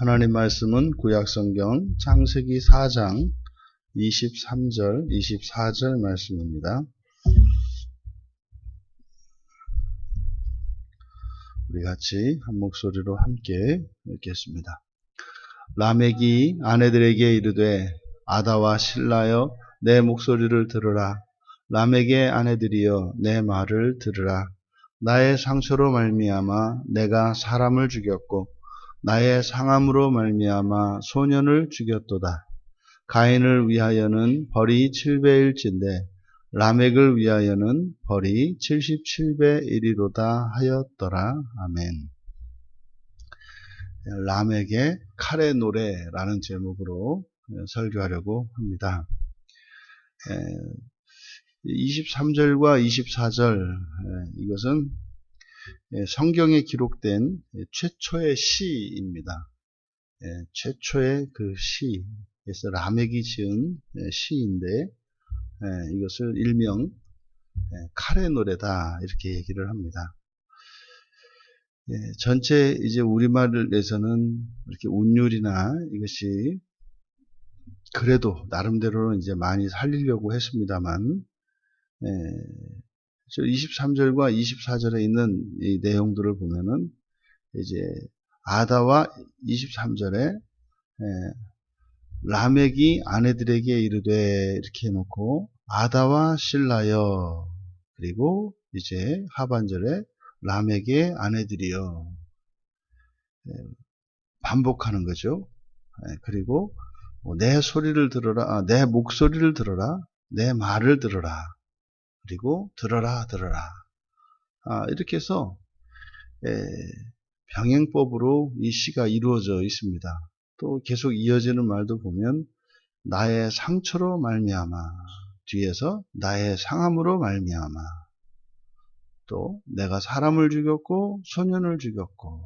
하나님 말씀은 구약성경 창세기 4장 23절, 24절 말씀입니다. 우리 같이 한 목소리로 함께 읽겠습니다. 라멕이 아내들에게 이르되 아다와 실라여 내 목소리를 들으라. 라멕의 아내들이여 내 말을 들으라. 나의 상처로 말미암아 내가 사람을 죽였고 나의 상함으로 말미암아 소년을 죽였도다. 가인을 위하여는 벌이 7배일진데 라멕을 위하여는 벌이 77배 일이로다 하였더라. 아멘. 라멕의 칼의 노래라는 제목으로 설교하려고 합니다. 23절과 24절 이것은 성경에 기록된 최초의 시입니다. 최초의 그 시, 그래서 라멕이 지은 시인데 이것을 일명 칼의 노래다 이렇게 얘기를 합니다. 전체 이제 우리말에서는 이렇게 운율이나 이것이 그래도 나름대로는 이제 많이 살리려고 했습니다만 23절과 24절에 있는 이 내용들을 보면은 이제 아다와 23절에 라멕이 아내들에게 이르되 이렇게 해놓고 아다와 실라여, 그리고 이제 하반절에 라멕의 아내들이여 반복하는 거죠. 그리고 내 소리를 들어라, 내 목소리를 들어라, 내 말을 들어라, 그리고 들어라. 이렇게 해서 병행법으로 이 시가 이루어져 있습니다. 또 계속 이어지는 말도 보면 나의 상처로 말미암아, 뒤에서 나의 상함으로 말미암아, 또 내가 사람을 죽였고 소년을 죽였고,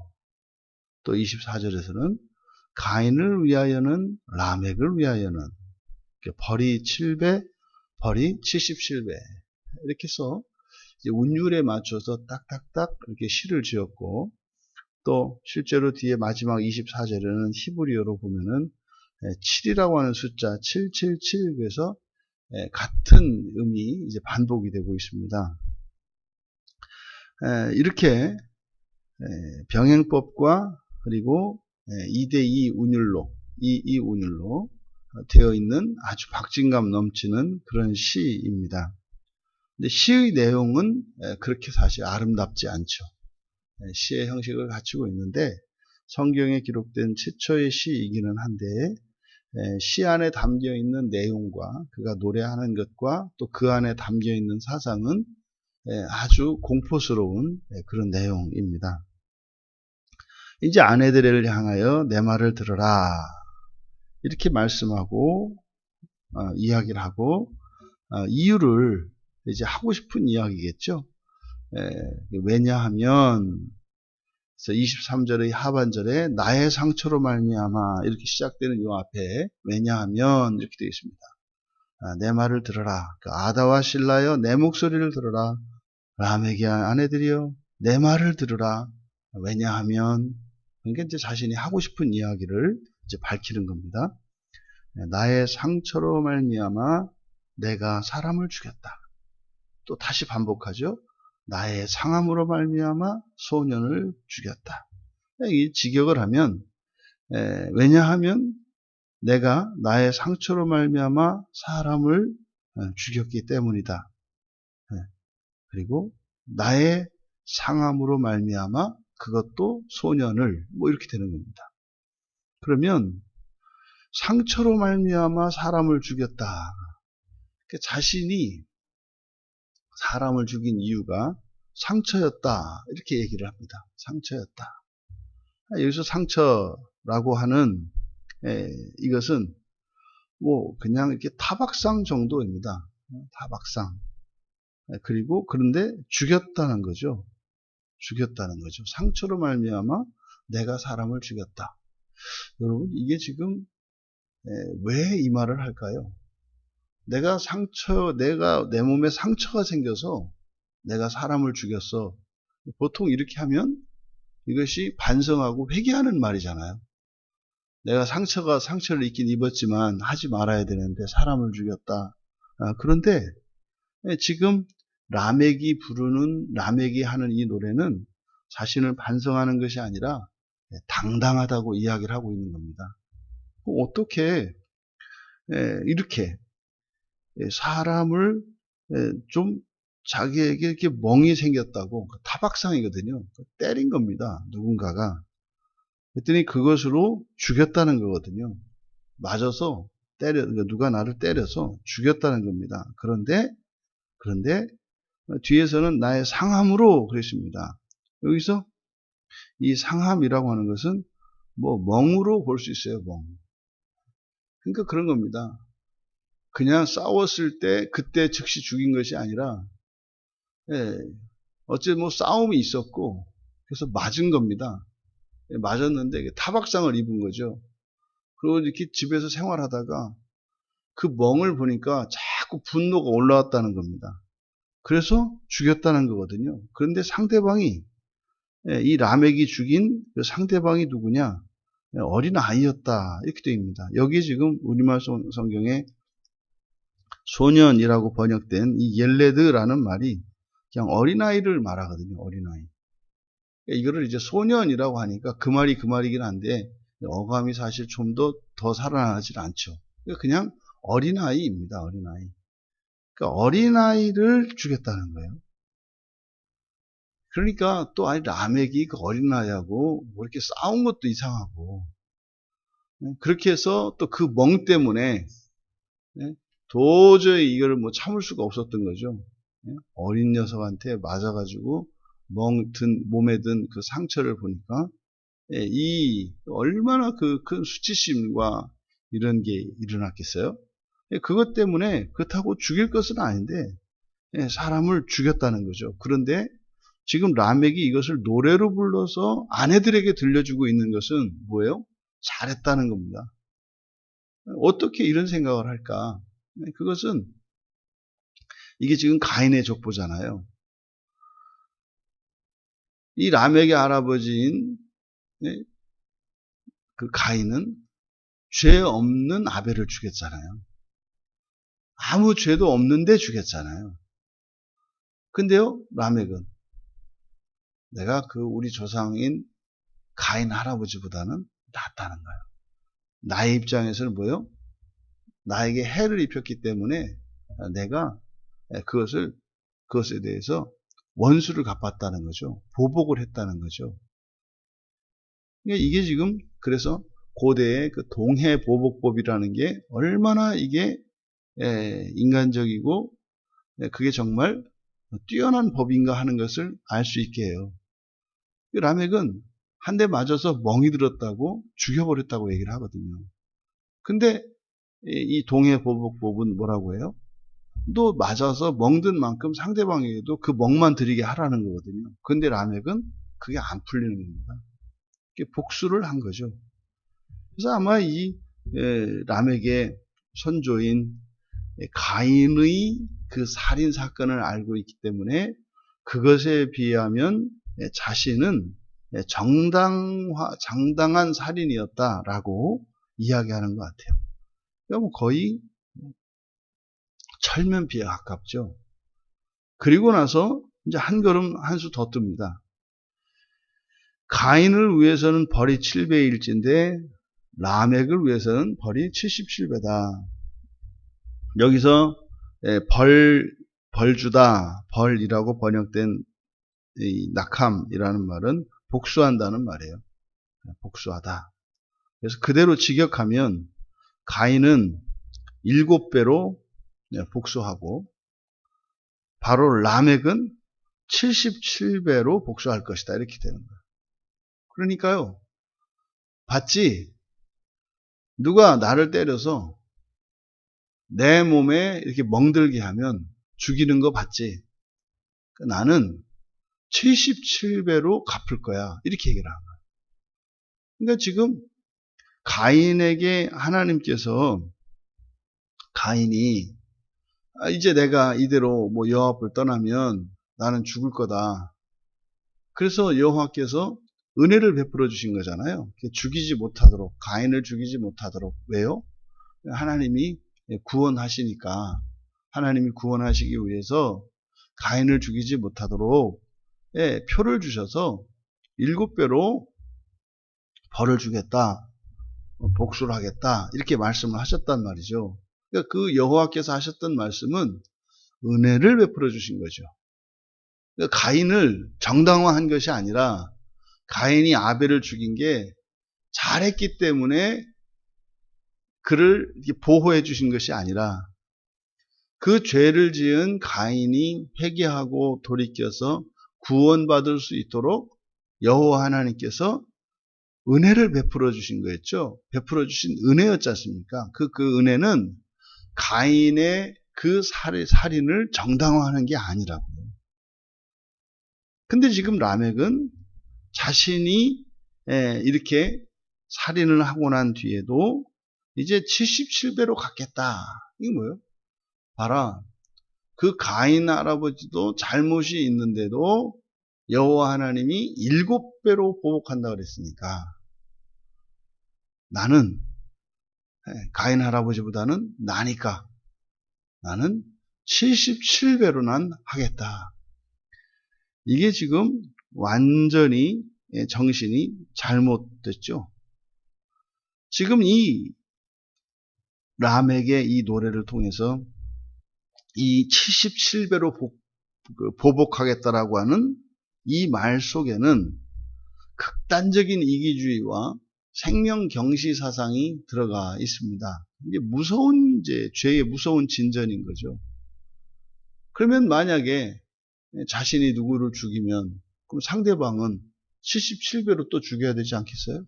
또 24절에서는 가인을 위하여는 라멕을 위하여는 벌이 7배, 벌이 77배 이렇게 해서 이제 운율에 맞춰서 딱딱딱 이렇게 시를 지었고, 또 실제로 뒤에 마지막 24절에는 히브리어로 보면은 7이라고 하는 숫자 777, 그래서 같은 음이 이제 반복이 되고 있습니다. 이렇게 병행법과 그리고 2대2 운율로, 이 운율로 되어 있는 아주 박진감 넘치는 그런 시입니다. 근데 시의 내용은 그렇게 사실 아름답지 않죠. 시의 형식을 갖추고 있는데 성경에 기록된 최초의 시이기는 한데 시 안에 담겨 있는 내용과 그가 노래하는 것과 또 그 안에 담겨 있는 사상은 아주 공포스러운 그런 내용입니다. 이제 아내들을 향하여 내 말을 들으라 이렇게 말씀하고 이야기를 하고 이유를 이제 하고 싶은 이야기겠죠. 왜냐하면 23절의 하반절에 나의 상처로 말미암아 이렇게 시작되는 요 앞에 왜냐하면 이렇게 되어 있습니다. 내 말을 들어라. 아다와 실라여 내 목소리를 들어라. 라멕의 아내들이여 내 말을 들으라. 왜냐하면, 그러니까 이제 자신이 하고 싶은 이야기를 이제 밝히는 겁니다. 나의 상처로 말미암아 내가 사람을 죽였다. 또 다시 반복하죠. 나의 상함으로 말미암아 소년을 죽였다. 이 직역을 하면 왜냐하면 내가 나의 상처로 말미암아 사람을 죽였기 때문이다. 그리고 나의 상함으로 말미암아 그것도 소년을 이렇게 되는 겁니다. 그러면 상처로 말미암아 사람을 죽였다. 자신이 사람을 죽인 이유가 상처였다 이렇게 얘기를 합니다. 상처였다. 여기서 상처라고 하는 이것은 그냥 이렇게 타박상 정도입니다. 타박상. 그리고 그런데 죽였다는 거죠. 상처로 말미암아 내가 사람을 죽였다. 여러분 이게 지금 왜 이 말을 할까요? 내가 내 몸에 상처가 생겨서 내가 사람을 죽였어. 보통 이렇게 하면 이것이 반성하고 회개하는 말이잖아요. 내가 상처를 입긴 입었지만 하지 말아야 되는데 사람을 죽였다. 그런데 지금 라멕이 하는 이 노래는 자신을 반성하는 것이 아니라 당당하다고 이야기를 하고 있는 겁니다. 어떻게 이렇게 사람을 좀 자기에게 이렇게 멍이 생겼다고 타박상이거든요. 때린 겁니다. 누군가가. 그랬더니 그것으로 죽였다는 거거든요. 맞아서 누가 나를 때려서 죽였다는 겁니다. 그런데 뒤에서는 나의 상함으로 그랬습니다. 여기서 이 상함이라고 하는 것은 뭐 멍으로 볼 수 있어요. 멍. 그러니까 그런 겁니다. 그냥 싸웠을 때 그때 즉시 죽인 것이 아니라 어째 뭐 싸움이 있었고 그래서 맞은 겁니다. 맞았는데 타박상을 입은 거죠. 그리고 이렇게 집에서 생활하다가 그 멍을 보니까 자꾸 분노가 올라왔다는 겁니다. 그래서 죽였다는 거거든요. 그런데 상대방이 이 라멕이 죽인 그 상대방이 누구냐? 어린 아이였다. 이렇게 되어 있습니다. 여기 지금 우리말 성경에 소년이라고 번역된 이 옐레드라는 말이 그냥 어린아이를 말하거든요. 어린아이. 이거를 이제 소년이라고 하니까 그 말이긴 한데 어감이 사실 좀 더 살아나질 않죠. 그냥 어린아이입니다. 어린아이. 그러니까 어린아이를 죽였다는 거예요. 그러니까 또 아니 라멕이 그 어린아이하고 뭐 이렇게 싸운 것도 이상하고 그렇게 해서 또 그 멍 때문에 도저히 이걸 뭐 참을 수가 없었던 거죠. 어린 녀석한테 맞아가지고 몸에 든 그 상처를 보니까 이 얼마나 그 큰 수치심과 이런 게 일어났겠어요? 그것 때문에 그렇다고 죽일 것은 아닌데 사람을 죽였다는 거죠. 그런데 지금 라멕이 이것을 노래로 불러서 아내들에게 들려주고 있는 것은 뭐예요? 잘했다는 겁니다. 어떻게 이런 생각을 할까? 그것은 이게 지금 가인의 족보잖아요. 이 라멕의 할아버지인 그 가인은 죄 없는 아벨을 죽였잖아요. 아무 죄도 없는데 죽였잖아요. 근데요, 라멕은 내가 그 우리 조상인 가인 할아버지보다는 낫다는 거예요. 나의 입장에서는 뭐예요? 나에게 해를 입혔기 때문에 내가 그것에 대해서 원수를 갚았다는 거죠. 보복을 했다는 거죠. 이게 지금 그래서 고대의 그 동해보복법이라는 게 얼마나 이게 인간적이고 그게 정말 뛰어난 법인가 하는 것을 알 수 있게 해요. 라멕은 한 대 맞아서 멍이 들었다고 죽여버렸다고 얘기를 하거든요. 근데 이 동해보복법은 뭐라고 해요? 또 맞아서 멍든 만큼 상대방에게도 그 멍만 들이게 하라는 거거든요. 근데 라멕은 그게 안 풀리는 겁니다. 복수를 한 거죠. 그래서 아마 이 라멕의 선조인 가인의 그 살인 사건을 알고 있기 때문에 그것에 비하면 자신은 정당한 살인이었다라고 이야기하는 것 같아요. 그러니까 거의 철면피에 가깝죠. 그리고 나서 이제 한 걸음 한 수 더 뜹니다. 가인을 위해서는 벌이 7배일진데 라멕을 위해서는 벌이 77배다. 여기서 벌주다, 벌이라고 번역된 이 낙함이라는 말은 복수한다는 말이에요. 복수하다. 그래서 그대로 직역하면 가인은 7배로 복수하고 바로 라멕은 77배로 복수할 것이다. 이렇게 되는 거예요. 그러니까요. 봤지? 누가 나를 때려서 내 몸에 이렇게 멍들게 하면 죽이는 거 봤지? 나는 77배로 갚을 거야. 이렇게 얘기를 하는 거예요. 그러니까 지금 가인에게 하나님께서 가인이 이제 내가 이대로 뭐 여호와 앞을 떠나면 나는 죽을 거다. 그래서 여호와께서 은혜를 베풀어 주신 거잖아요. 죽이지 못하도록, 가인을 죽이지 못하도록. 왜요? 하나님이 구원하시니까, 하나님이 구원하시기 위해서 가인을 죽이지 못하도록 표를 주셔서 7배로 벌을 주겠다, 복수를 하겠다, 이렇게 말씀을 하셨단 말이죠. 그러니까 그 여호와께서 하셨던 말씀은 은혜를 베풀어 주신 거죠. 그러니까 가인을 정당화한 것이 아니라 가인이 아벨을 죽인 게 잘했기 때문에 그를 보호해 주신 것이 아니라 그 죄를 지은 가인이 회개하고 돌이켜서 구원받을 수 있도록 여호와 하나님께서 은혜를 베풀어 주신 거였죠. 베풀어 주신 은혜였지 않습니까? 그 은혜는 가인의 그 살인을 정당화하는 게 아니라고요. 근데 지금 라멕은 자신이 이렇게 살인을 하고 난 뒤에도 이제 77배로 갚겠다. 이게 뭐예요? 봐라. 그 가인 할아버지도 잘못이 있는데도 여호와 하나님이 7배로 보복한다 그랬으니까 나는 가인 할아버지보다는 나니까 나는 77배로 난 하겠다. 이게 지금 완전히 정신이 잘못됐죠. 지금 이 라멕의 이 노래를 통해서 이 77배로 보복하겠다라고 하는 이 말 속에는 극단적인 이기주의와 생명경시 사상이 들어가 있습니다. 이게 무서운 죄의 무서운 진전인 거죠. 그러면 만약에 자신이 누구를 죽이면 그럼 상대방은 77배로 또 죽여야 되지 않겠어요?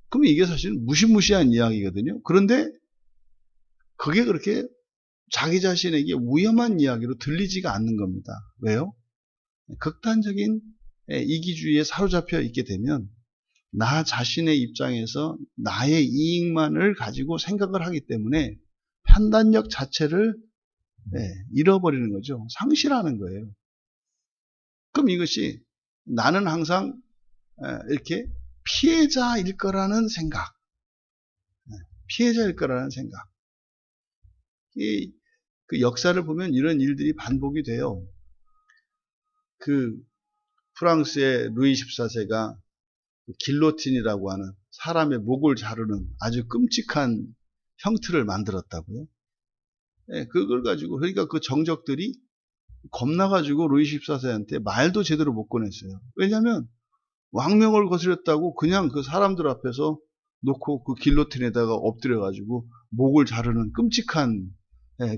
그럼 이게 사실 무시무시한 이야기거든요. 그런데 그게 그렇게 자기 자신에게 위험한 이야기로 들리지가 않는 겁니다. 왜요? 극단적인 이기주의에 사로잡혀 있게 되면 나 자신의 입장에서 나의 이익만을 가지고 생각을 하기 때문에 판단력 자체를 잃어버리는 거죠. 상실하는 거예요. 그럼 이것이 나는 항상 이렇게 피해자일 거라는 생각, 피해자일 거라는 생각. 그 역사를 보면 이런 일들이 반복이 돼요. 그 프랑스의 루이 14세가 길로틴이라고 하는 사람의 목을 자르는 아주 끔찍한 형틀을 만들었다고요. 그걸 가지고 그러니까 그 정적들이 겁나가지고 루이 14세한테 말도 제대로 못 꺼냈어요. 왜냐하면 왕명을 거스렸다고 그냥 그 사람들 앞에서 놓고 그 길로틴에다가 엎드려가지고 목을 자르는 끔찍한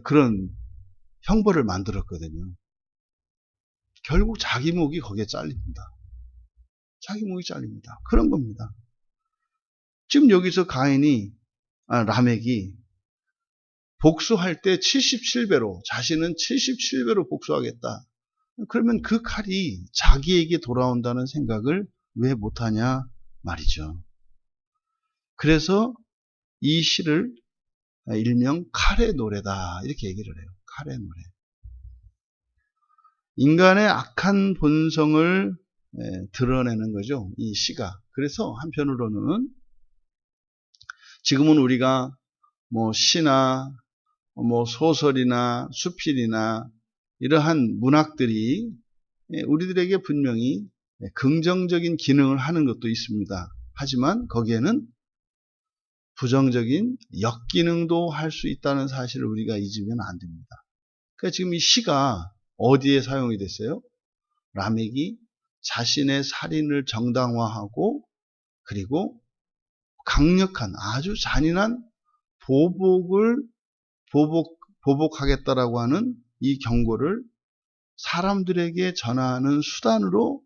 그런 형벌을 만들었거든요. 결국 자기 목이 거기에 잘립니다. 자기 목이 잘립니다. 그런 겁니다. 지금 여기서 라멕이 복수할 때 77배로, 자신은 77배로 복수하겠다. 그러면 그 칼이 자기에게 돌아온다는 생각을 왜 못하냐 말이죠. 그래서 이 시를 일명 칼의 노래다 이렇게 얘기를 해요. 칼의 노래. 인간의 악한 본성을 드러내는 거죠. 이 시가. 그래서 한편으로는 지금은 우리가 뭐 시나 뭐 소설이나 수필이나 이러한 문학들이 우리들에게 분명히 긍정적인 기능을 하는 것도 있습니다. 하지만 거기에는 부정적인 역기능도 할 수 있다는 사실을 우리가 잊으면 안 됩니다. 그러니까 지금 이 시가 어디에 사용이 됐어요? 라멕이 자신의 살인을 정당화하고 그리고 강력한 아주 잔인한 보복하겠다라고 하는 이 경고를 사람들에게 전하는 수단으로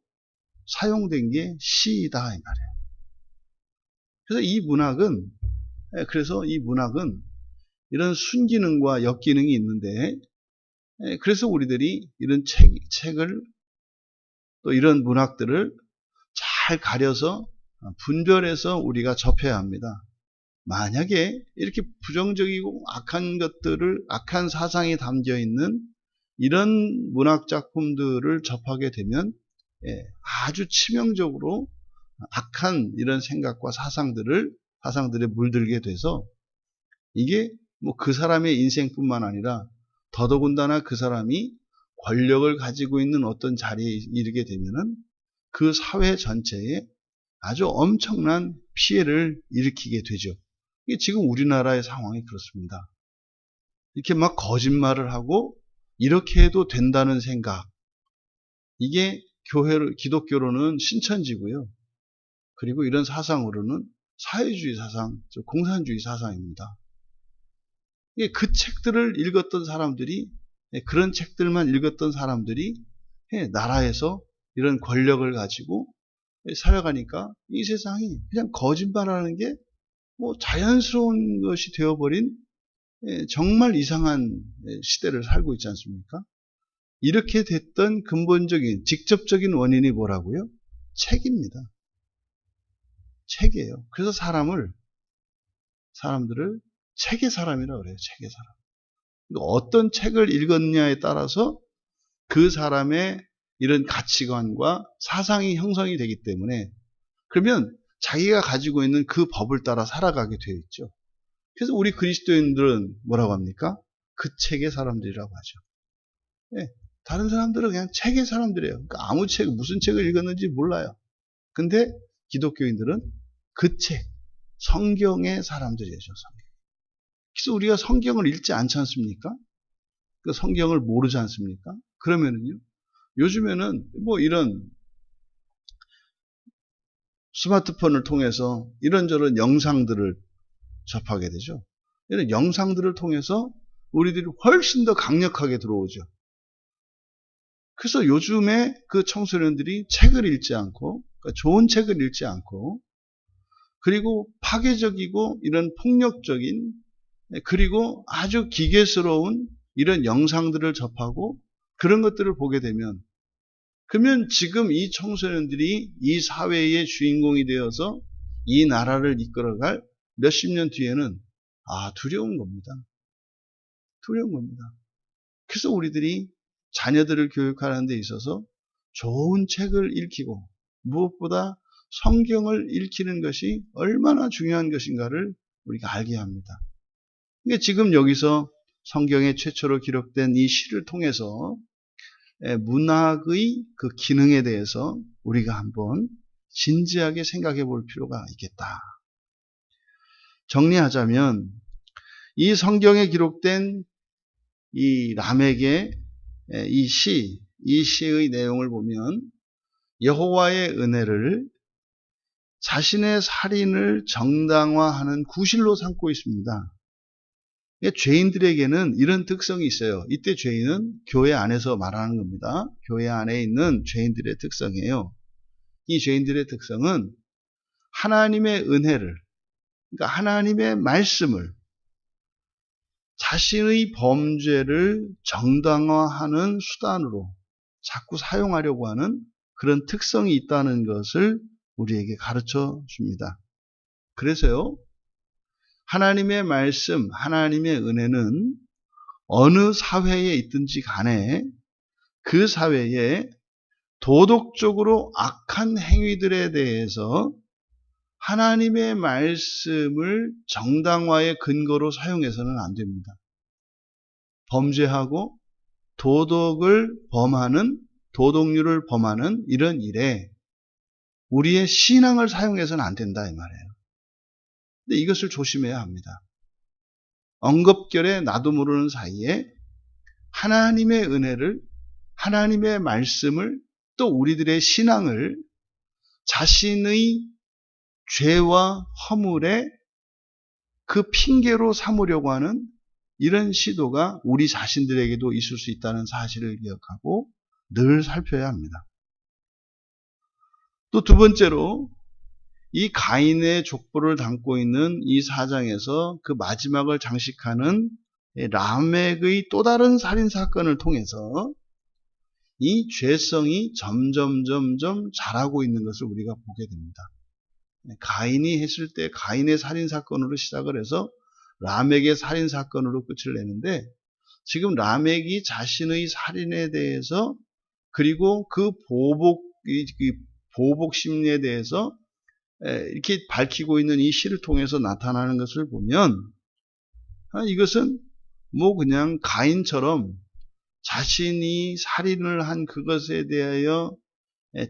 사용된 게 시이다 이 말이에요. 그래서 이 문학은 이런 순기능과 역기능이 있는데 그래서 우리들이 이런 책을 또 이런 문학들을 잘 가려서 분별해서 우리가 접해야 합니다. 만약에 이렇게 부정적이고 악한 사상이 담겨 있는 이런 문학 작품들을 접하게 되면 아주 치명적으로 악한 이런 생각과 사상들에 물들게 돼서 이게 뭐 그 사람의 인생뿐만 아니라 더더군다나 그 사람이 권력을 가지고 있는 어떤 자리에 이르게 되면은 그 사회 전체에 아주 엄청난 피해를 일으키게 되죠. 이게 지금 우리나라의 상황이 그렇습니다. 이렇게 막 거짓말을 하고 이렇게 해도 된다는 생각. 이게 기독교로는 신천지고요. 그리고 이런 사상으로는 사회주의 사상, 공산주의 사상입니다. 그 책들을 읽었던 사람들이, 그런 책들만 읽었던 사람들이 나라에서 이런 권력을 가지고 살아가니까 이 세상이 그냥 거짓말하는 게 뭐 자연스러운 것이 되어버린 정말 이상한 시대를 살고 있지 않습니까? 이렇게 됐던 근본적인, 직접적인 원인이 뭐라고요? 책입니다. 책이에요. 그래서 사람들을 책의 사람이라고 그래요. 책의 사람. 그러니까 어떤 책을 읽었냐에 따라서 그 사람의 이런 가치관과 사상이 형성이 되기 때문에 그러면 자기가 가지고 있는 그 법을 따라 살아가게 되어 있죠. 그래서 우리 그리스도인들은 뭐라고 합니까? 그 책의 사람들이라고 하죠. 다른 사람들은 그냥 책의 사람들이에요. 그러니까 아무 책, 무슨 책을 읽었는지 몰라요. 근데 기독교인들은 그 책, 성경의 사람들이죠. 성경. 그래서 우리가 성경을 읽지 않지 않습니까? 그 성경을 모르지 않습니까? 그러면은요, 요즘에는 뭐 이런 스마트폰을 통해서 이런저런 영상들을 접하게 되죠. 이런 영상들을 통해서 우리들이 훨씬 더 강력하게 들어오죠. 그래서 요즘에 그 청소년들이 책을 읽지 않고, 그러니까 좋은 책을 읽지 않고, 그리고 파괴적이고 이런 폭력적인, 그리고 아주 기괴스러운 이런 영상들을 접하고 그런 것들을 보게 되면, 그러면 지금 이 청소년들이 이 사회의 주인공이 되어서 이 나라를 이끌어갈 몇십 년 뒤에는 두려운 겁니다. 두려운 겁니다. 그래서 우리들이 자녀들을 교육하는 데 있어서 좋은 책을 읽히고 무엇보다 성경을 읽히는 것이 얼마나 중요한 것인가를 우리가 알게 합니다. 그러니까 지금 여기서 성경에 최초로 기록된 이 시를 통해서 문학의 그 기능에 대해서 우리가 한번 진지하게 생각해 볼 필요가 있겠다. 정리하자면 이 성경에 기록된 이 라멕의 이 시의 내용을 보면 여호와의 은혜를 자신의 살인을 정당화하는 구실로 삼고 있습니다. 죄인들에게는 이런 특성이 있어요. 이때 죄인은 교회 안에서 말하는 겁니다. 교회 안에 있는 죄인들의 특성이에요. 이 죄인들의 특성은 하나님의 은혜를, 그러니까 하나님의 말씀을 자신의 범죄를 정당화하는 수단으로 자꾸 사용하려고 하는 그런 특성이 있다는 것을 우리에게 가르쳐 줍니다. 그래서요, 하나님의 말씀, 하나님의 은혜는 어느 사회에 있든지 간에 그 사회에 도덕적으로 악한 행위들에 대해서 하나님의 말씀을 정당화의 근거로 사용해서는 안 됩니다. 범죄하고 도덕률을 범하는 이런 일에 우리의 신앙을 사용해서는 안 된다 이 말이에요. 근데 이것을 조심해야 합니다. 엉겁결에 나도 모르는 사이에 하나님의 은혜를, 하나님의 말씀을, 또 우리들의 신앙을 자신의 죄와 허물의 그 핑계로 삼으려고 하는 이런 시도가 우리 자신들에게도 있을 수 있다는 사실을 기억하고 늘 살펴야 합니다. 또 두 번째로 이 가인의 족보를 담고 있는 이 4장에서 그 마지막을 장식하는 라멕의 또 다른 살인사건을 통해서 이 죄성이 점점 자라고 있는 것을 우리가 보게 됩니다. 가인이 했을 때 가인의 살인사건으로 시작을 해서 라멕의 살인사건으로 끝을 내는데, 지금 라멕이 자신의 살인에 대해서 그리고 그 보복 심리에 대해서 이렇게 밝히고 있는 이 시를 통해서 나타나는 것을 보면 이것은 뭐 그냥 가인처럼 자신이 살인을 한 그것에 대하여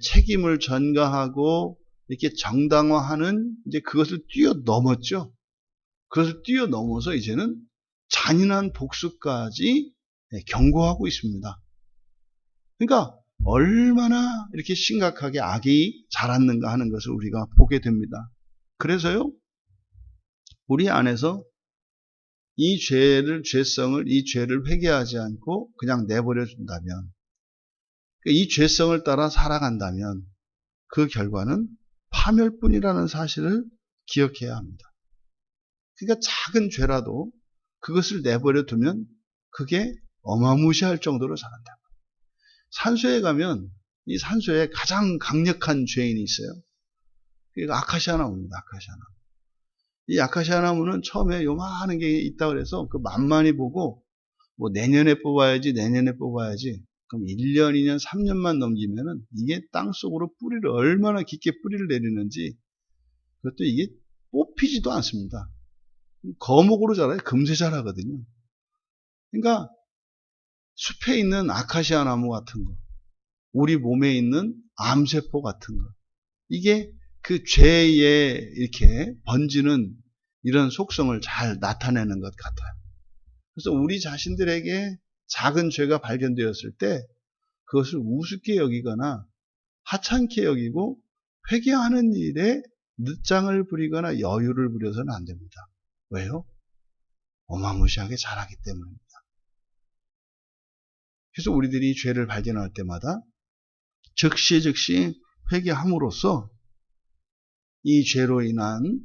책임을 전가하고 이렇게 정당화하는 이제 그것을 뛰어넘었죠. 그것을 뛰어넘어서 이제는 잔인한 복수까지 경고하고 있습니다. 그러니까 얼마나 이렇게 심각하게 악이 자랐는가 하는 것을 우리가 보게 됩니다. 그래서요, 우리 안에서 이 죄성을, 이 죄를 회개하지 않고 그냥 내버려 준다면, 이 죄성을 따라 살아간다면 그 결과는 파멸뿐이라는 사실을 기억해야 합니다. 그러니까 작은 죄라도 그것을 내버려 두면 그게 어마무시할 정도로 자란다. 산소에 가면 이 산소에 가장 강력한 죄인이 있어요. 그러니까 아카시아 나무입니다. 아카시아 나무. 이 아카시아 나무는 처음에 요만한 게 있다 그래서 그 만만히 보고 뭐 내년에 뽑아야지 그럼 1년, 2년, 3년만 넘기면은 이게 땅속으로 뿌리를 얼마나 깊게 뿌리를 내리는지 그것도 이게 뽑히지도 않습니다. 거목으로 자라요. 금세 자라거든요. 그러니까 숲에 있는 아카시아 나무 같은 거, 우리 몸에 있는 암세포 같은 거, 이게 그 죄에 이렇게 번지는 이런 속성을 잘 나타내는 것 같아요. 그래서 우리 자신들에게 작은 죄가 발견되었을 때 그것을 우습게 여기거나 하찮게 여기고 회개하는 일에 늦장을 부리거나 여유를 부려서는 안 됩니다. 왜요? 어마무시하게 자라기 때문입니다. 그래서 우리들이 죄를 발견할 때마다 즉시 회개함으로써 이 죄로 인한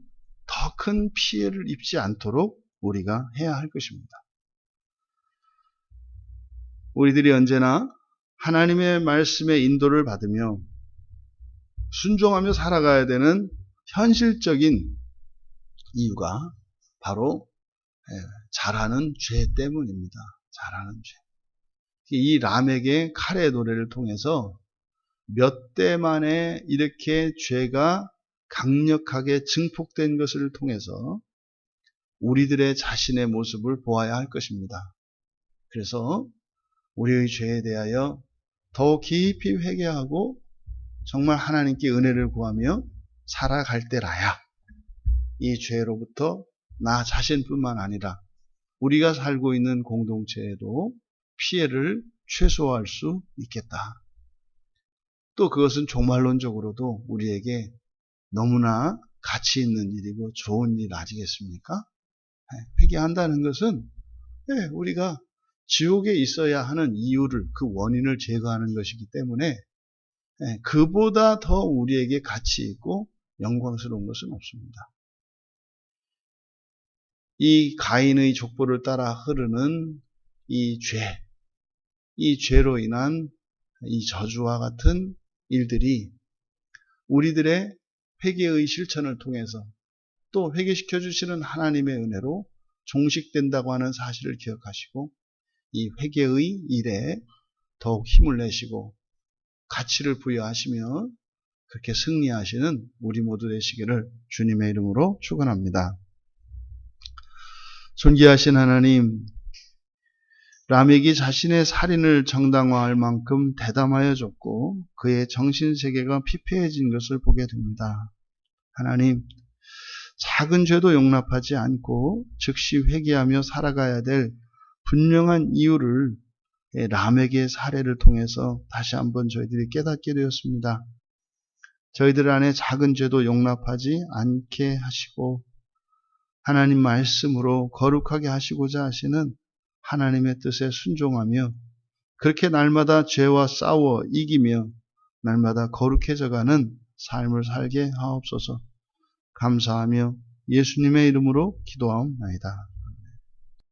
더 큰 피해를 입지 않도록 우리가 해야 할 것입니다. 우리들이 언제나 하나님의 말씀의 인도를 받으며 순종하며 살아가야 되는 현실적인 이유가 바로 잘하는 죄 때문입니다. 잘하는 죄. 이 람에게 칼의 노래를 통해서 몇 대 만에 이렇게 죄가 강력하게 증폭된 것을 통해서 우리들의 자신의 모습을 보아야 할 것입니다. 그래서 우리의 죄에 대하여 더욱 깊이 회개하고 정말 하나님께 은혜를 구하며 살아갈 때라야 이 죄로부터 나 자신뿐만 아니라 우리가 살고 있는 공동체에도 피해를 최소화할 수 있겠다. 또 그것은 종말론적으로도 우리에게 너무나 가치 있는 일이고 좋은 일 아니겠습니까? 회개한다는 것은 우리가 지옥에 있어야 하는 이유를, 그 원인을 제거하는 것이기 때문에 그보다 더 우리에게 가치 있고 영광스러운 것은 없습니다. 이 가인의 족보를 따라 흐르는 이 죄로 인한 이 저주와 같은 일들이 우리들의 회개의 실천을 통해서 또 회개시켜 주시는 하나님의 은혜로 종식된다고 하는 사실을 기억하시고 이 회개의 일에 더욱 힘을 내시고 가치를 부여하시며 그렇게 승리하시는 우리 모두 되시기를 주님의 이름으로 축원합니다. 존귀하신 하나님, 라멕이 자신의 살인을 정당화할 만큼 대담하여 졌고 그의 정신세계가 피폐해진 것을 보게 됩니다. 하나님, 작은 죄도 용납하지 않고 즉시 회개하며 살아가야 될 분명한 이유를 라멕의 사례를 통해서 다시 한번 저희들이 깨닫게 되었습니다. 저희들 안에 작은 죄도 용납하지 않게 하시고 하나님 말씀으로 거룩하게 하시고자 하시는 하나님의 뜻에 순종하며 그렇게 날마다 죄와 싸워 이기며 날마다 거룩해져가는 삶을 살게 하옵소서. 감사하며 예수님의 이름으로 기도하옵나이다.